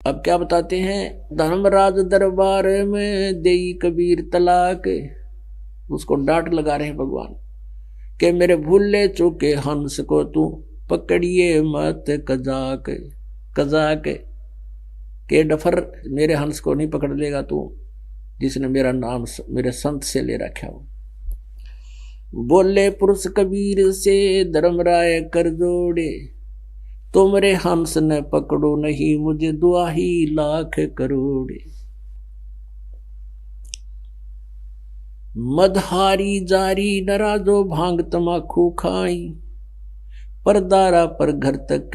अब क्या बताते हैं, धर्मराज दरबार में देई कबीर तलाक, उसको डांट लगा रहे हैं भगवान कि मेरे भूले चूके हंस को तू पकड़िए मत कजाक। कजाक के डफर, मेरे हंस को नहीं पकड़ लेगा तू, जिसने मेरा नाम मेरे संत से ले रखा हो। बोले पुरुष कबीर से धर्मराय कर जोड़े, तुमरे हंस न पकड़ो नहीं मुझे दुआही लाख करोड़े। मदहारी जारी नरा जो भांग तमाखू खाई, परदारा पर घर तक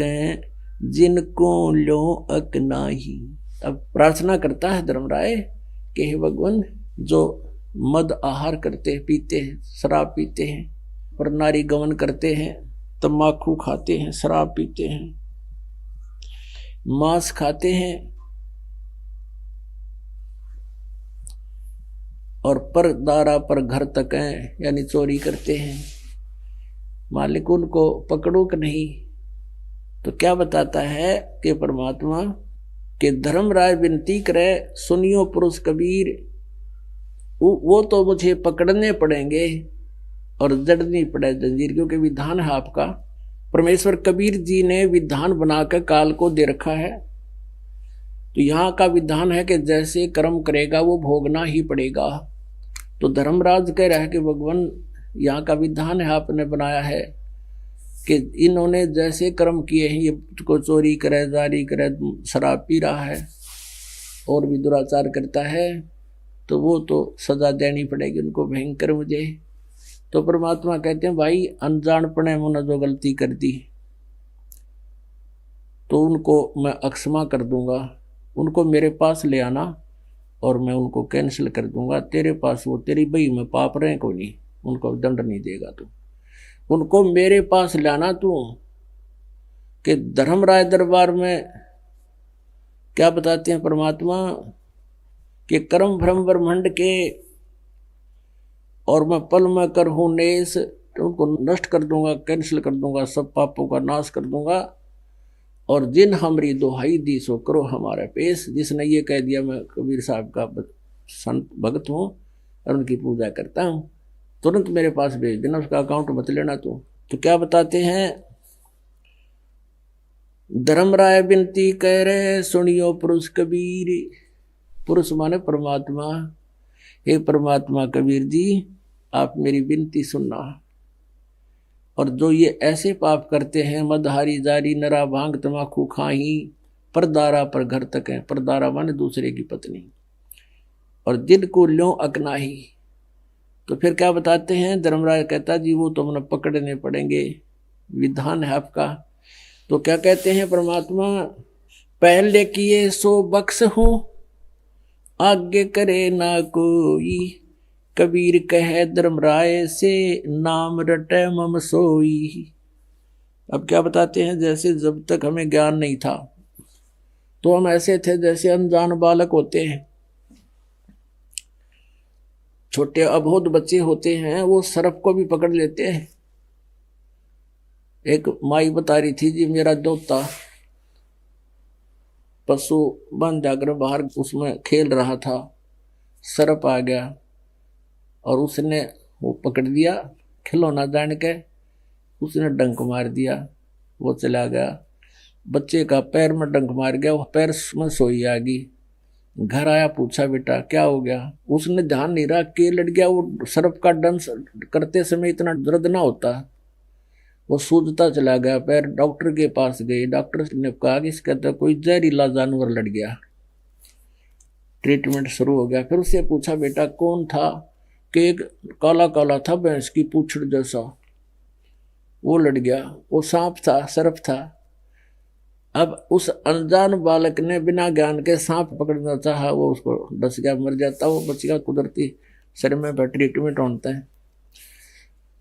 जिनको लो अकनाही। अब प्रार्थना करता है धर्मराय कि हे भगवान, जो मद आहार करते पीते हैं, शराब पीते हैं और नारी गमन करते हैं, तम्बाकू खाते हैं, शराब पीते हैं, मांस खाते हैं और परदारा पर घर तक हैं, यानी चोरी करते हैं, मालिक उनको पकड़ो कि नहीं। तो क्या बताता है कि परमात्मा के धर्मराय विनती करे, सुनियो पुरुष कबीर, वो तो मुझे पकड़ने पड़ेंगे और जड़नी पड़े जंजीर, क्योंकि विधान है आपका। परमेश्वर कबीर जी ने विधान बनाकर काल को दे रखा है। तो यहाँ का विधान है कि जैसे कर्म करेगा वो भोगना ही पड़ेगा। तो धर्मराज कह रहा है कि भगवान, यहाँ का विधान है आपने बनाया है कि इन्होंने जैसे कर्म किए हैं, ये को चोरी करे, जारी करे, शराब पी रहा है और भी दुराचार करता है, तो वो तो सजा देनी पड़ेगी उनको भयंकर मुझे। तो परमात्मा कहते हैं भाई, अनजानपने मुझे जो गलती कर दी तो उनको मैं अक्षमा कर दूंगा, उनको मेरे पास ले आना और मैं उनको कैंसिल कर दूंगा। तेरे पास वो तेरी बही में पाप रहे को नहीं, उनको दंड नहीं देगा तू, उनको मेरे पास लाना तू। कि धर्मराय दरबार में क्या बताते हैं परमात्मा कि कर्म भ्रम ब्रह्मंड के और मैं पल में कर हूं नेस, तो उनको नष्ट कर दूंगा, कैंसिल कर दूंगा, सब पापों का नाश कर दूंगा। और जिन हमारी दोहाई दी सो करो हमारा पेश, जिसने ये कह दिया मैं कबीर साहब का संत भगत हूँ और उनकी पूजा करता हूँ, तुरंत मेरे पास भेज देना, उसका अकाउंट मत लेना तू। तो क्या बताते हैं, धर्मराय विनती कह रहे, सुनियो पुरुष कबीर। पुरुष माने परमात्मा। हे परमात्मा कबीर जी, आप मेरी विनती सुनना। और जो ये ऐसे पाप करते हैं, मदहारी जारी नरा भांग तमाकू खाही, परदारा पर घर तक है, परदारा माने दूसरे की पत्नी, और जिनको ल्यों अकनाही। तो फिर क्या बताते हैं, धर्मराज कहता जी वो तो हमें पकड़ने पड़ेंगे, विधान है आपका। तो क्या कहते हैं परमात्मा, पहले किए सो बख्श हूं, आगे करे ना कोई, कबीर कहे धर्मराय से नाम रटे मम सोई। अब क्या बताते हैं, जैसे जब तक हमें ज्ञान नहीं था तो हम ऐसे थे जैसे अनजान बालक होते हैं, छोटे अबोध बच्चे होते हैं, वो सर्प को भी पकड़ लेते हैं। एक माई बता रही थी जी, मेरा दोता पशु बन जाकर बाहर उसमें खेल रहा था, सर्प आ गया और उसने वो पकड़ दिया, खिलौना जान के उसने डंक मार दिया, वो चला गया। बच्चे का पैर में डंक मार गया, वो पैर में सोई आ गई। घर आया, पूछा बेटा क्या हो गया, उसने ध्यान नहीं रहा कि लड़ गया। वो सर्प का डंस करते समय इतना दर्द ना होता, वो सूजता चला गया पैर। डॉक्टर के पास गए, डॉक्टर ने कहा कि इसका तो कोई जहरीला जानवर लड़ गया। ट्रीटमेंट शुरू हो गया। फिर उससे पूछा बेटा कौन था, कि एक काला काला था भैंस की पूंछड़ जैसा, वो लड़ गया। वो सांप था, सर्प था। अब उस अनजान बालक ने बिना ज्ञान के सांप पकड़ना चाहा, वो उसको डस गया, मर जाता, वो बच गया। कुदरती शरीर में ट्रीटमेंट होता है।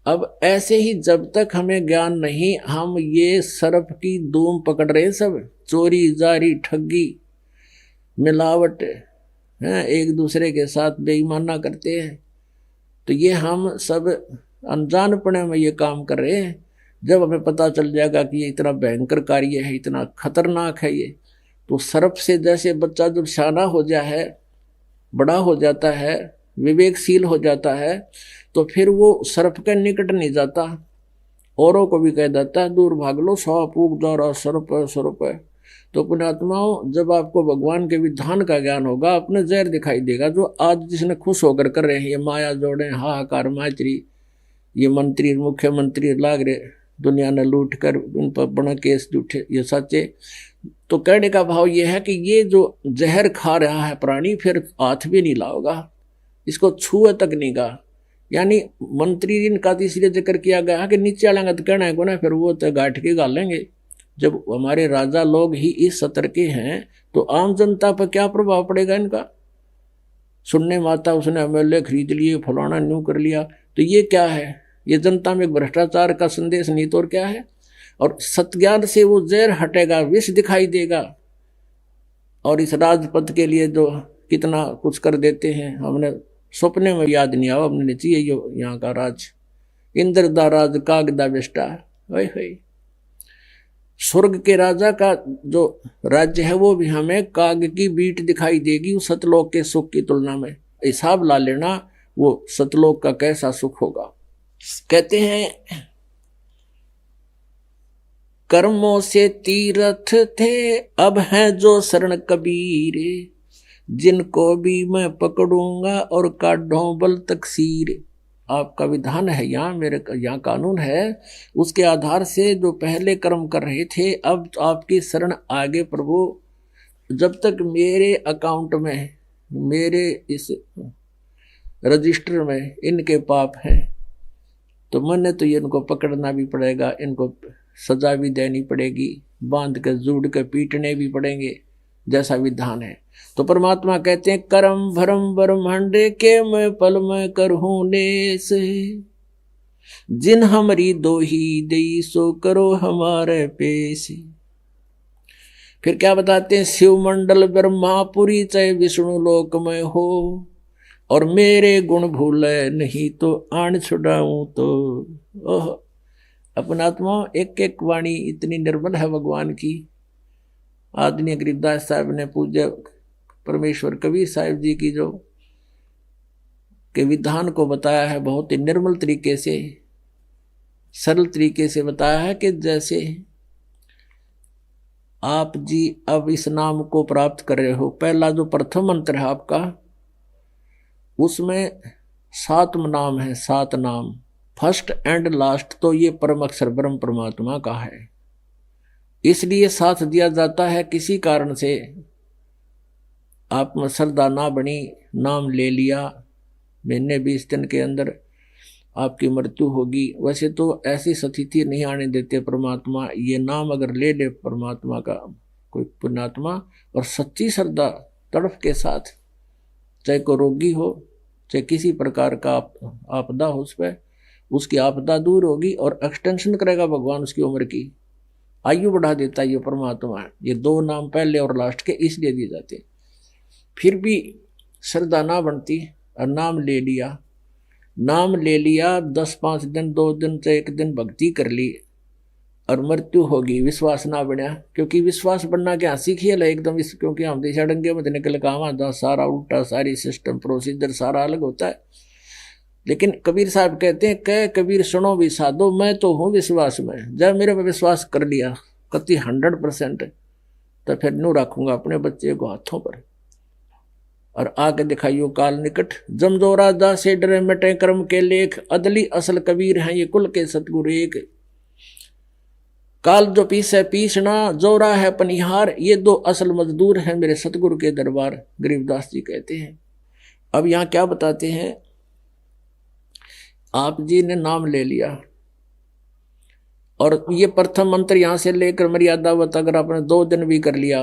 अब ऐसे ही जब तक हमें ज्ञान नहीं, हम ये सर्प की धूम पकड़ रहे हैं, सब चोरी जारी ठगी मिलावट हैं, एक दूसरे के साथ बेईमाना करते हैं। तो ये हम सब अनजानपने में ये काम कर रहे हैं। जब हमें पता चल जाएगा कि ये इतना भयंकर कार्य है, इतना खतरनाक है ये, तो सर्प से जैसे बच्चा जब शाना हो जाता है, बड़ा हो जाता है, विवेकशील हो जाता है, तो फिर वो सर्प के निकट नहीं जाता, औरों को भी कह देता है दूर भाग लो, सांप उग जा रहा, सर्प है सर्प है। तो पुण्यात्माओं, जब आपको भगवान के विधान का ज्ञान होगा, अपने जहर दिखाई देगा। जो आज जिसने खुश होकर कर रहे हैं ये माया जोड़े, हाहाकार माचरी, ये मंत्री मुख्यमंत्री लाग रहे, दुनिया ने लूट कर उन पर बड़ा केस जूठे, ये सच्चे। तो कहने का भाव ये है कि ये जो जहर खा रहा है प्राणी, फिर हाथ भी नहीं लाओगा, इसको छुए तक नहीं गा। यानी मंत्री इनका तो इसलिए जिक्र किया गया कि नीचे वाला तो कहना है को ना, फिर वो तो गांठ के गालेंगे। जब हमारे राजा लोग ही इस सतर के हैं तो आम जनता पर क्या प्रभाव पड़ेगा इनका। सुनने माता उसने एमएलए खरीद लिए, फलाना न्यू कर लिया, तो ये क्या है, ये जनता में एक भ्रष्टाचार का संदेश नहीं तो और क्या है। और सत्ज्ञान से वो जहर हटेगा, विष दिखाई देगा। और इस राजपद के लिए जो कितना कुछ कर देते हैं, हमने सपने में याद नहीं आवा, हमने चाहिए यहाँ का राज, इंद्र दा राज कागदा बेस्टा, वही स्वर्ग के राजा का जो राज्य है वो भी हमें काग की बीट दिखाई देगी उस सतलोक के सुख की तुलना में। हिसाब ला लेना वो सतलोक का कैसा सुख होगा। कहते हैं कर्मों से तीर्थ थे अब हैं जो शरण कबीर, जिनको भी मैं पकड़ूंगा और काढूं बल तकसीर। आपका विधान है यहाँ, मेरे यहाँ कानून है, उसके आधार से जो पहले कर्म कर रहे थे अब आपकी शरण आगे प्रभु। जब तक मेरे अकाउंट में, मेरे इस रजिस्टर में इनके पाप हैं तो मैंने तो ये इनको पकड़ना भी पड़ेगा, इनको सजा भी देनी पड़ेगी, बांध कर जूड़ कर पीटने भी पड़ेंगे, जैसा विधान है। तो परमात्मा कहते हैं करम भरम ब्रह्मांड के मैं पल में करहूं नेस, जिन हमरी दो ही दई सो करो हमारे पेश। फिर क्या बताते हैं, शिव मंडल ब्रह्मापुरी चाहे विष्णु लोक में हो, और मेरे गुण भूले नहीं तो आन छुड़ाऊं तो। ओह अपनात्मा, एक एक वाणी इतनी निर्मल है भगवान की। आदरणीय गरीबदास साहब ने पूज्य परमेश्वर कबीर साहिब जी की जो के विधान को बताया है, बहुत ही निर्मल तरीके से, सरल तरीके से बताया है कि जैसे आप जी अब इस नाम को प्राप्त कर रहे हो, पहला जो प्रथम मंत्र है आपका, उसमें 7 नाम है, 7 नाम, फर्स्ट एंड लास्ट तो ये परम अक्षर ब्रह्म परमात्मा का है। इसलिए साथ दिया जाता है, किसी कारण से आप में श्रद्धा ना बनी, नाम ले लिया, महीने 20 दिन के अंदर आपकी मृत्यु होगी। वैसे तो ऐसी स्थिति नहीं आने देते परमात्मा, ये नाम अगर ले ले परमात्मा का कोई पुण्यात्मा और सच्ची श्रद्धा तड़फ के साथ, चाहे को रोगी हो, चाहे किसी प्रकार का आपदा हो, उस पर उसकी आपदा दूर होगी और एक्सटेंशन करेगा भगवान उसकी उम्र की, आयु बढ़ा देता है ये परमात्मा है। ये 2 नाम पहले और लास्ट के इसलिए दिए जाते। फिर भी श्रद्धा ना बनती और नाम ले लिया, नाम ले लिया, 10-5 दिन 2 दिन से 1 दिन भक्ति कर ली और मृत्यु होगी, विश्वास ना बना। क्योंकि विश्वास बनना क्या हंसी खेल है एकदम, क्योंकि हम देशा डंगे में निकल काम सारा उल्टा, सारी सिस्टम प्रोसीजर सारा अलग होता है। लेकिन कबीर साहब कहते हैं, कह कबीर सुनो भी साधो, मैं तो हूँ विश्वास में, जब मेरे पे विश्वास कर लिया कति 100%, तो फिर न्यू रखूंगा अपने बच्चे को हाथों पर। और आगे दिखाइयो काल निकट, जमदोरा दा से डरे मिटे कर्म के लेख, अदली असल कबीर हैं ये कुल के सतगुरु एक। काल जो पीसे पीसना, जोरा है पनिहार, ये 2 असल मजदूर हैं मेरे सतगुरु के दरबार, गरीबदास जी कहते हैं। अब यहाँ क्या बताते हैं, आप जी ने नाम ले लिया और ये प्रथम मंत्र यहां से लेकर मर्यादावत अगर आपने 2 दिन भी कर लिया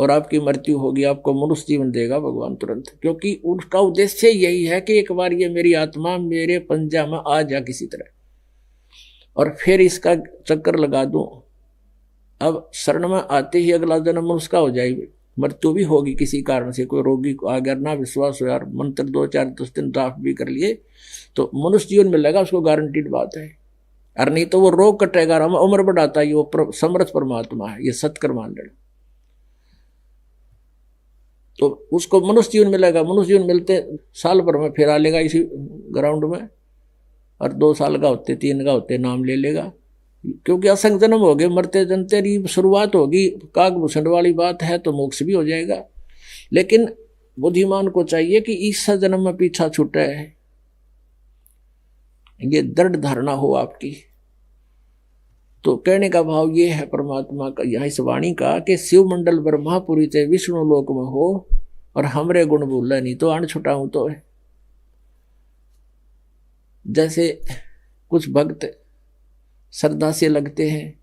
और आपकी मृत्यु होगी, आपको मनुष्य जीवन देगा भगवान तुरंत। क्योंकि उसका उद्देश्य यही है कि एक बार ये मेरी आत्मा मेरे पंजा में आ जा किसी तरह, और फिर इसका चक्कर लगा दूं। अब शरण में आते ही अगला जन्म उसका हो जाएगी, मृत्यु भी होगी किसी कारण से, कोई रोगी को अगर ना विश्वास हो यार, मंत्र 2-4-10 दिन जाप भी कर लिए तो मनुष्य जीवन मिलेगा, उसको गारंटीड बात है। और नहीं तो वो रोग कटेगा, उम्र बढ़ाता है, वो समर्थ परमात्मा है, ये सत्कर्म मान लेना। तो उसको मनुष्य जीवन मिलेगा, मनुष्य जीवन मिलते साल भर में फिर आ लेगा इसी ग्राउंड में, और 2 साल का होते 3 का होते नाम ले लेगा, क्योंकि असंग जन्म हो गए, मरते जनते की शुरुआत होगी, कागभूषण वाली बात है तो मोक्ष भी हो जाएगा। लेकिन बुद्धिमान को चाहिए कि इस जन्म में पीछा छूटे है, ये दृढ़ धारणा हो आपकी। तो कहने का भाव ये है परमात्मा का यहाँ इस वाणी का कि शिव मंडल ब्रह्मापुरी थे विष्णु लोक में हो और हमरे गुण भूल नहीं तो अण छुटाऊं तो है। जैसे कुछ भक्त श्रद्धा से लगते हैं,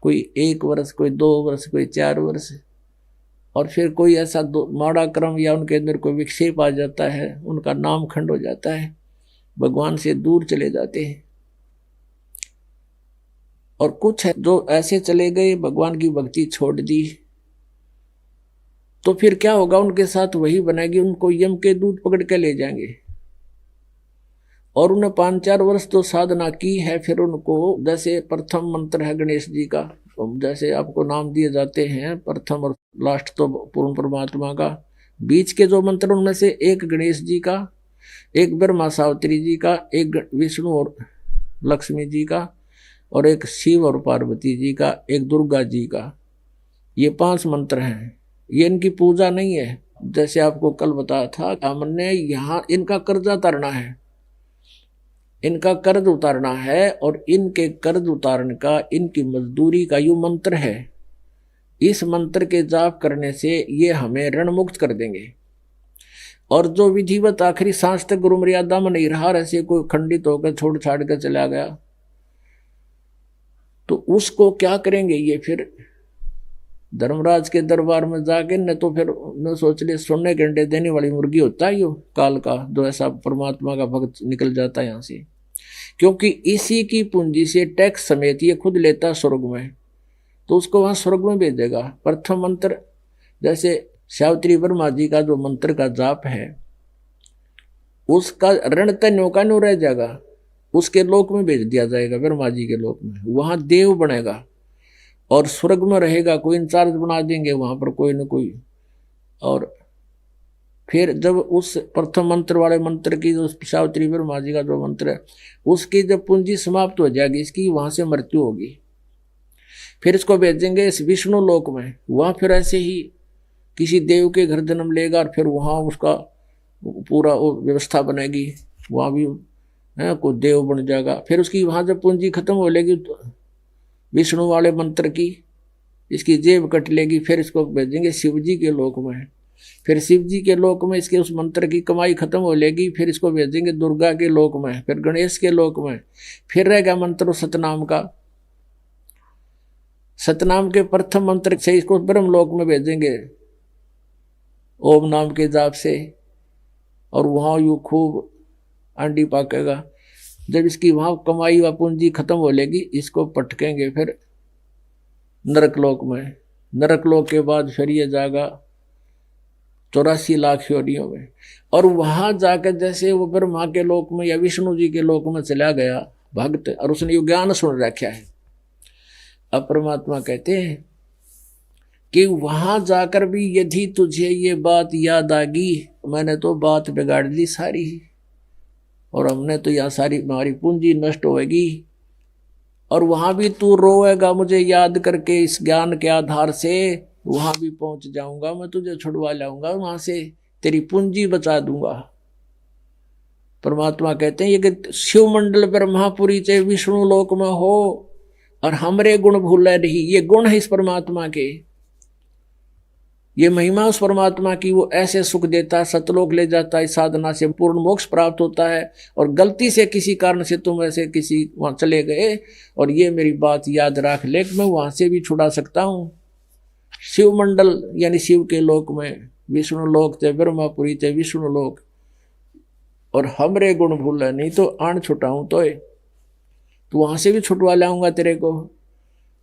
कोई 1 वर्ष, कोई 2 वर्ष, कोई 4 वर्ष, और फिर कोई ऐसा माड़ा क्रम या उनके अंदर कोई विक्षेप आ जाता है, उनका नाम खंड हो जाता है, भगवान से दूर चले जाते हैं। और कुछ है जो ऐसे चले गए, भगवान की भक्ति छोड़ दी, तो फिर क्या होगा, उनके साथ वही बनेगी, उनको यम के दूत पकड़ के ले जाएंगे। और उन्हें 5-4 वर्ष तो साधना की है, फिर उनको जैसे प्रथम मंत्र है गणेश जी का, जैसे आपको नाम दिए जाते हैं प्रथम और लास्ट तो पूर्ण परमात्मा का, बीच के जो मंत्र उनमें से एक गणेश जी का, एक ब्रह्मा सावित्री जी का, एक विष्णु और लक्ष्मी जी का, और एक शिव और पार्वती जी का, एक दुर्गा जी का, ये 5 मंत्र हैं। ये इनकी पूजा नहीं है, जैसे आपको कल बताया था, हमने यहाँ इनका कर्जा उतारना है, इनका कर्ज उतारना है, और इनके कर्ज उतारने का, इनकी मजदूरी का यो मंत्र है। इस मंत्र के जाप करने से ये हमें ऋण मुक्त कर देंगे। और जो विधिवत आखिरी सांस तक गुरु मर्यादा में नहीं रहा, ऐसे कोई खंडित होकर छोड़ छाड़ कर चला गया, तो उसको क्या करेंगे, ये फिर धर्मराज के दरबार में जाके, न तो फिर न सोच ले सोने के अंडे देने वाली मुर्गी होता है यो काल का, जो ऐसा परमात्मा का भक्त निकल जाता है यहाँ से, क्योंकि इसी की पूंजी से टैक्स समेत ये खुद लेता है स्वर्ग में, तो उसको वहां स्वर्ग में भेजेगा। प्रथम मंत्र जैसे सावित्री ब्रह्मा जी का जो मंत्र का जाप है, उसका ऋण तन्यों का न्यू रह जाएगा, उसके लोक में भेज दिया जाएगा, ब्रह्मा जी के लोक में, वहां देव बनेगा और स्वर्ग में रहेगा, कोई इंचार्ज बना देंगे वहां पर कोई न कोई। और फिर जब उस प्रथम मंत्र वाले मंत्र की जो सावित्री ब्रह्मा जी का जो मंत्र है, उसकी जब पूंजी समाप्त हो जाएगी, इसकी वहां से मृत्यु होगी, फिर इसको भेजेंगे इस विष्णु लोक में, वहां फिर ऐसे ही किसी देव के घर जन्म लेगा, और फिर वहां उसका पूरा व्यवस्था बनेगी, वहां भी है कोई देव बन जाएगा। फिर उसकी वहां जब पूंजी खत्म हो लेगी तो विष्णु वाले मंत्र की इसकी जेब कट लेगी, फिर इसको भेजेंगे शिव जी के लोक में, फिर शिव जी के लोक में इसके उस मंत्र की कमाई खत्म हो लेगी, फिर इसको भेजेंगे दुर्गा के लोक में, फिर गणेश के लोक में, फिर रहेगा मंत्र सतनाम का, सतनाम के प्रथम मंत्र से इसको ब्रह्म लोक में भेजेंगे ओम नाम के जाप से, और वहां यू खूब अंडी पाकेगा। जब इसकी वहां कमाई व पूंजी खत्म हो लेगी, इसको पटकेंगे फिर नरक लोक में, नरक लोक के बाद फिर ये जाएगा 84 लाख योनियों में, और वहां जाकर जैसे वो ब्रह्मा के लोक में या विष्णु जी के लोक में चला गया भक्त, और उसने ये ज्ञान सुन रखा है। अब परमात्मा कहते हैं कि वहां जाकर भी यदि तुझे ये बात याद आ गई, मैंने तो बात बिगाड़ दी सारी, और हमने तो यहाँ सारी हमारी पूंजी नष्ट होएगी, और वहां भी तू रोएगा मुझे याद करके, इस ज्ञान के आधार से वहां भी पहुंच जाऊंगा, मैं तुझे छुड़वा लाऊंगा वहां से, तेरी पूंजी बचा दूंगा। परमात्मा कहते हैं ये कि शिव मंडल ब्रह्मापुरी चाहे विष्णु लोक में हो और हमरे गुण भूले नहीं, ये गुण है इस परमात्मा के, ये महिमा उस परमात्मा की, वो ऐसे सुख देता है, सतलोक ले जाता है, साधना से पूर्ण मोक्ष प्राप्त होता है। और गलती से किसी कारण से तुम ऐसे किसी वहां चले गए, और ये मेरी बात याद रख ले, मैं वहां से भी छुड़ा सकता हूं। शिव मंडल यानी शिव के लोक में, विष्णु लोक थे ब्रह्मापुरी थे विष्णु लोक, और हमरे गुण भूले नहीं तो आण छुटाऊं तो वहां से भी छुटवा लाऊंगा तेरे को।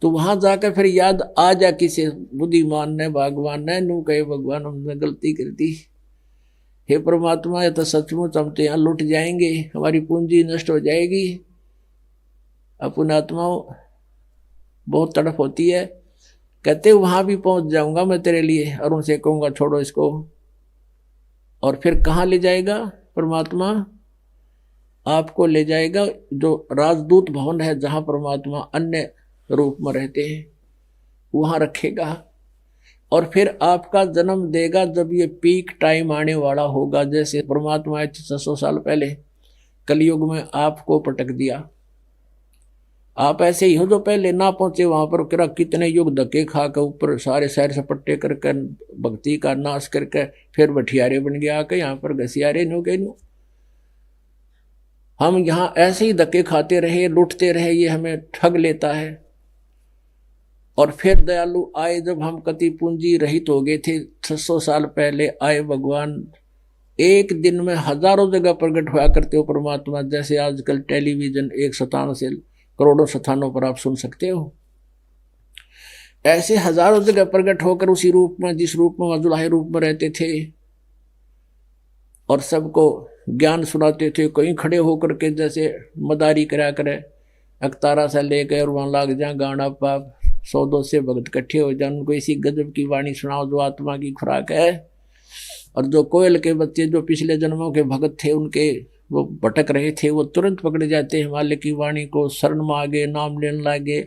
तो वहां जाकर फिर याद आ जा किसे बुद्धिमान ने भगवान ने नू कहे भगवान हमने गलती कर दी, हे परमात्मा ये तो सचमुच हम तो यहाँ लुट जाएंगे, हमारी पूंजी नष्ट हो जाएगी। अपन आत्माओं बहुत तड़प होती है, कहते वहां भी पहुंच जाऊंगा मैं तेरे लिए, और उनसे कहूंगा छोड़ो इसको, और फिर कहाँ ले जाएगा परमात्मा? आपको ले जाएगा जो राजदूत भवन है, जहां परमात्मा अन्य रूप में रहते हैं, वहां रखेगा। और फिर आपका जन्म देगा जब ये पीक टाइम आने वाला होगा। जैसे परमात्मा 600 साल पहले कलयुग में आपको पटक दिया। आप ऐसे ही हो जो पहले ना पहुंचे वहां पर, क्या कितने युग धक्के खा कर ऊपर सारे शहर सपट्टे करके भक्ति का नाश करके फिर बठियारे बन गया आके यहाँ पर घसियारे नो के नो। हम यहाँ ऐसे ही धक्के खाते रहे, लूटते रहे, ये हमें ठग लेता है। और फिर दयालु आए जब हम कति पूंजी रहित हो गए थे, 600 साल पहले आए भगवान। एक दिन में हजारों जगह प्रकट हुआ करते हो परमात्मा। जैसे आजकल टेलीविजन एक स्थान से करोड़ों स्थानों पर आप सुन सकते हो, ऐसे हजारों जगह प्रकट होकर उसी रूप में, जिस रूप में मजुलाहे रूप में रहते थे, और सबको ज्ञान सुनाते थे। कहीं खड़े होकर के जैसे मदारी करा करे, अखतारा सा ले गए और वहां लाग जा गाना पाप, 100-200 से भगत इकट्ठे हो जाए, उनको इसी गजब की वाणी सुनाओ जो आत्मा की खुराक है। और जो कोयल के बच्चे जो पिछले जन्मों के भगत थे, उनके वो भटक रहे थे, वो तुरंत पकड़े जाते हैं। मालिक की वाणी को शरण में आगे, नाम लेने लागे,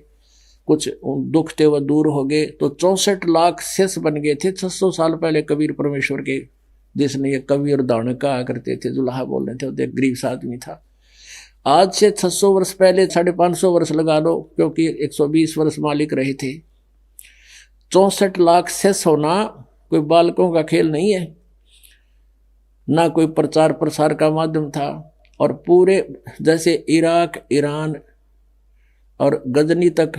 कुछ दुख थे वो दूर हो गए। तो 64 लाख शेष बन गए थे 600 साल पहले कबीर परमेश्वर के, जिसने ये कवि और दान कहा करते थे, जुलाहा बोल रहे थे, वो एक गरीब आदमी था। आज से 600 वर्ष पहले 550 वर्ष लगा लो, क्योंकि 120 वर्ष मालिक रहे थे। 64 लाख शेष होना कोई बालकों का खेल नहीं है, ना कोई प्रचार प्रसार का माध्यम था। और पूरे जैसे इराक, ईरान और गजनी तक,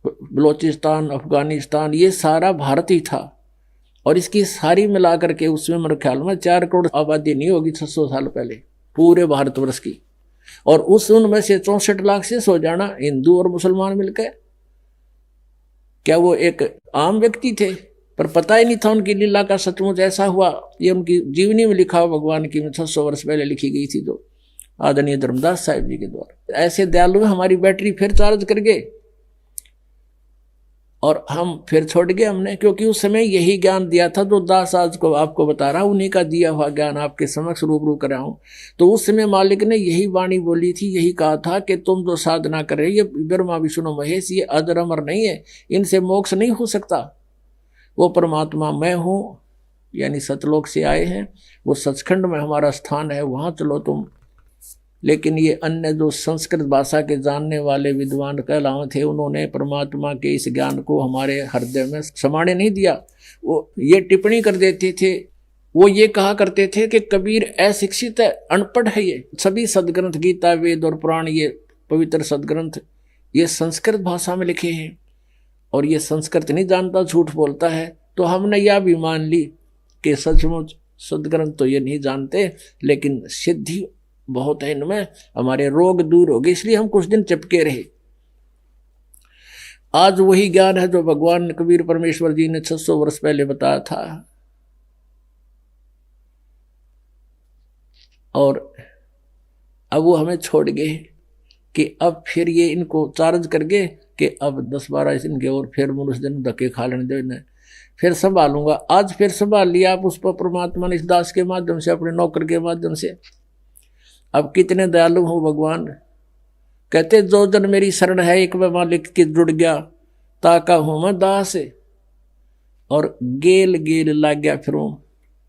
बलोचिस्तान, अफगानिस्तान, ये सारा भारत ही था। और इसकी सारी मिलाकर के उसमें मेरे ख्याल में 4 करोड़ आबादी नहीं होगी 600 साल पहले पूरे भारतवर्ष की। और उस उनमें से 64 लाख से सो जाना हिंदू और मुसलमान मिलकर, क्या वो एक आम व्यक्ति थे? पर पता ही नहीं था उनकी लीला का सचमुच ऐसा हुआ। ये उनकी जीवनी में लिखा हुआ भगवान की 600 वर्ष पहले लिखी गई थी, जो आदरणीय धर्मदास साहिब जी के द्वारा। ऐसे दयालु हमारी बैटरी फिर चार्ज कर गए और हम फिर छोड़ गए हमने, क्योंकि उस समय यही ज्ञान दिया था जो दास आज को आपको बता रहा हूं, उन्हीं का दिया हुआ ज्ञान आपके समक्ष रूबरू कर रहा हूं। तो उस समय मालिक ने यही वाणी बोली थी, यही कहा था कि तुम जो साधना कर रहे, ये ब्रह्मा विष्णु महेश, ये अजर अमर नहीं है, इनसे मोक्ष नहीं हो सकता। वो परमात्मा मैं हूँ, यानी सतलोक से आए हैं, वो सचखंड में हमारा स्थान है, वहाँ चलो तुम। लेकिन ये अन्य जो संस्कृत भाषा के जानने वाले विद्वान कहलाए थे, उन्होंने परमात्मा के इस ज्ञान को हमारे हृदय में समाने नहीं दिया। वो ये टिप्पणी कर देते थे, वो ये कहा करते थे कि कबीर अशिक्षित है, अनपढ़ है। ये सभी सदग्रंथ, गीता, वेद और पुराण, ये पवित्र सदग्रंथ, ये संस्कृत भाषा में लिखे हैं और ये संस्कृत नहीं जानता, झूठ बोलता है। तो हमने यह भी मान ली कि सचमुच सदग्रंथ तो ये नहीं जानते, लेकिन सिद्धि बहुत है इनमें, हमारे रोग दूर हो गए, इसलिए हम कुछ दिन चिपके रहे। आज वही ज्ञान है जो भगवान कबीर परमेश्वर जी ने 600 वर्ष पहले बताया था। और अब वो हमें छोड़ गए कि अब फिर ये इनको चार्ज कर गए कि अब 10-12 दिन के और फिर मनुष्य दिन धक्के खा लेने दो इन्हें, फिर संभालूंगा। आज फिर संभाल लिया आप उस पर परमात्मा ने, इस दास के माध्यम से, अपने नौकर के माध्यम से। अब कितने दयालु हो भगवान। कहते जो जन मेरी शरण है, एक बार मालिक की जुड़ गया, ताका हूं मैं दास, और गेल गेल लाग गया फिरूं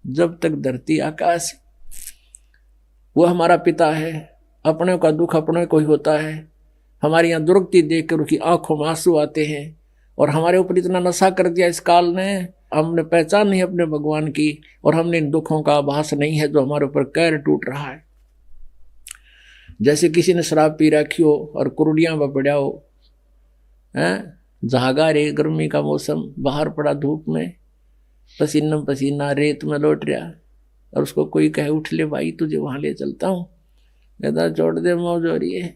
जब तक धरती आकाश। वो हमारा पिता है, अपने का दुख अपने को ही होता है। हमारी यहाँ दुर्गति देखकर उसकी आंखों में आंसू आते हैं। और हमारे ऊपर इतना नशा कर दिया इस काल ने, हमने पहचान नहीं अपने भगवान की, और हमने इन दुखों का आभास नहीं है जो हमारे ऊपर कहर टूट रहा है। जैसे किसी ने शराब पी रखी हो और कुरुड़ियां में पड़ा हो, जहागा रे, गर्मी का मौसम, बाहर पड़ा धूप में, पसीना पसीना, रेत में लौट रहा, और उसको कोई कहे उठ ले भाई तुझे वहां ले चलता हूँ, कहता छोड़ दे, मौज हो रही है,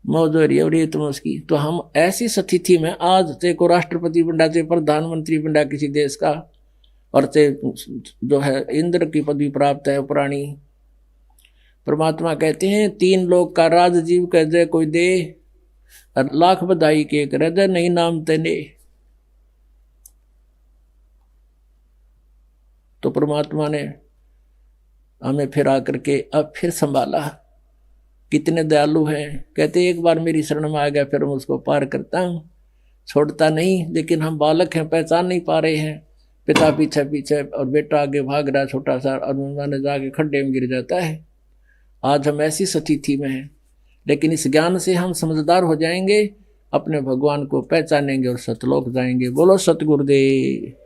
मौज हो रही है, और रेत में उसकी। तो हम ऐसी स्थिति में आज चाहे को राष्ट्रपति बना, चाहे प्रधानमंत्री बना किसी देश का, और चाहे जो है इंद्र की पदवी प्राप्त है पुरानी। परमात्मा कहते हैं 3 लोग का राज जीव कह दे कोई दे, और लाख बधाई के हृदय नहीं नाम तेने। तो परमात्मा ने हमें फिर आकर के अब फिर संभाला। कितने दयालु हैं। कहते एक बार मेरी शरण में आ गया फिर मैं उसको पार करता हूँ, छोड़ता नहीं। लेकिन हम बालक हैं, पहचान नहीं पा रहे हैं। पिता पीछे पीछे और बेटा आगे भाग रहा है छोटा सा, और मैंने जाके खड्डे में गिर जाता है। आज हम ऐसी स्थिति में हैं, लेकिन इस ज्ञान से हम समझदार हो जाएंगे, अपने भगवान को पहचानेंगे और सतलोक जाएंगे। बोलो सतगुरुदेव।